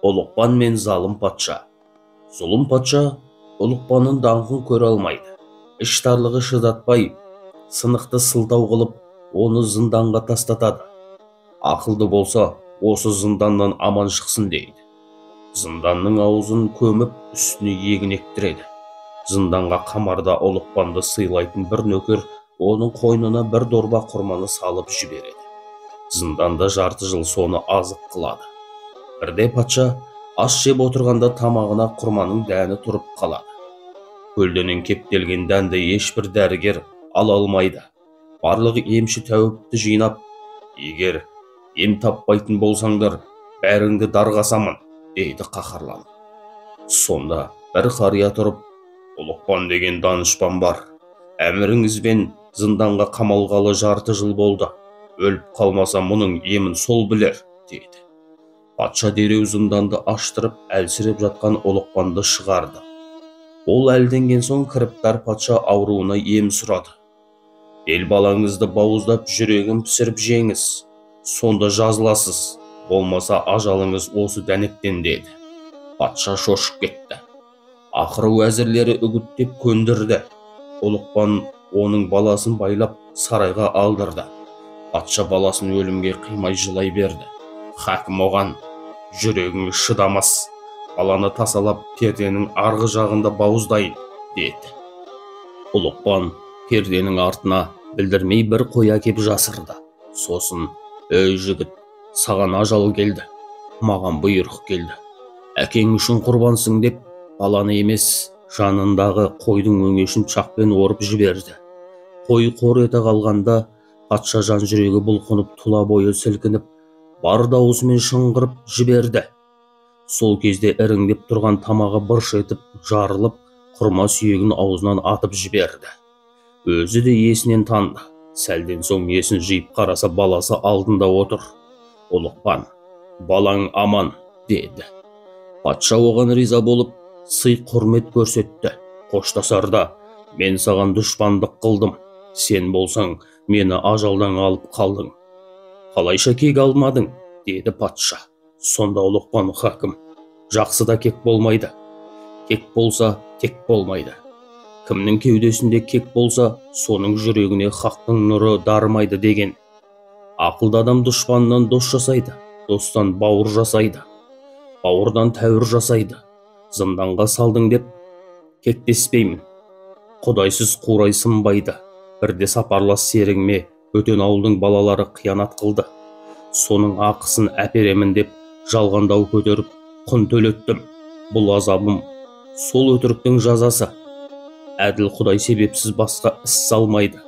Ұлықпан мен залым патша. Зұлым патша Ұлықпанның даңқын көре алмайды. Іштарлығы шыдатпай, сынықты сылтау қылып, оны зынданға тастатады. Ақылды болса, осы зынданнан аман шықсын дейді. Зынданның аузын көміп, үстіне егін ектіреді. Зынданға қамарда Ұлықпанды сыйлайтын бір нөкер оның қойнына бір дорба құрманы салып жібереді. Зынданда жарты жыл соны азық қылады. Бірде патша ас жеп отырғанда тамағына құрманың дәні тұрып қалады. Көлденең кептелген дәнді ешбір дәрігер ала алмайды. Барлығы емші тәуіпті жинап, егер ем таппайтын болсаңдар, бәріңді дарғасамын, дейді қаһарланып. Сонда бір қария тұрып, Ұлықпан деген данышпан бар. Әміріңізбен зынданға қамалғалы жарты жыл болды. Өліп қалмаса мұның емін сол білер, дейді. Патша дереу зынданды аштырып, әлсіреп жатқан Ұлықпанды шығарды. Ол әлденген соң кіріптар патша ауруына ем сұрады. Ел балаңызды бауыздап жүрегін пісіріп жеңіз, сонда жазыласыз, болмаса ажалыңыз осы дәнектен, деді. Патша шошып кетті. Ақыры уәзірлері үгіттеп көндірді. Ұлықпан оның баласын байлап сарайға алдырды. Патша баласын өлімге қимай жылай берді. Хакім оған: жүрегіңіз шыдамас, баланы тасалап перденің арғы жағында бауыздайын, деді. Ұлықпан перденің артына білдірмей бір қой әкеп жасырды. Сосын: ей жігіт, саған ажал келді, маған бұйрық келді. Әкең үшін құрбансың деп, баланы емес, жанындағы қойдың өңешін пышақпен орып жіберді. Қой қор ете қалғанда патша жан жүрегі бұлқынып, тұла бойы сілкініп, бар даусымен шыңғырып жіберді. Сол кезде іріңдеп тұрған тамағы бырш етіп жарылып, құрма сүйегін аузынан атып жіберді. Өзі де есінен танды. Сәлден соң есін жиып қараса, баласы алдында отыр. Ұлықпан: балаң аман, деді. Патша оған риза болып, сый құрмет көрсетті. Қоштасарда: мен саған дұшпандық қылдым, сен болсаң мені ажалдан алып қалдың. Қалайша кек алмадың, деді патша. Сонда Ұлықпан: хакім, жақсы да кек болмайды, кек болса тек болмайды. Кімнің кеудесінде кек болса, соның жүрегіне хақтың нұры дарымайды деген. Ақылды адам дұшпаннан дос жасайды, достан бауыр жасайды, бауырдан тәуір жасайды. Зынданға салдың деп кектеспеймін. Құдайсыз қурай сынбайды. Бірде сапарлас серігіме бөтен ауылдың балалары қиянат қылды. Соның ақысын әперемін деп жалғандау көтеріп құн төлеттім. Бұл азабым, сол өтіріктің жазасы. Әділ Құдай себепсіз басқа іс салмайды.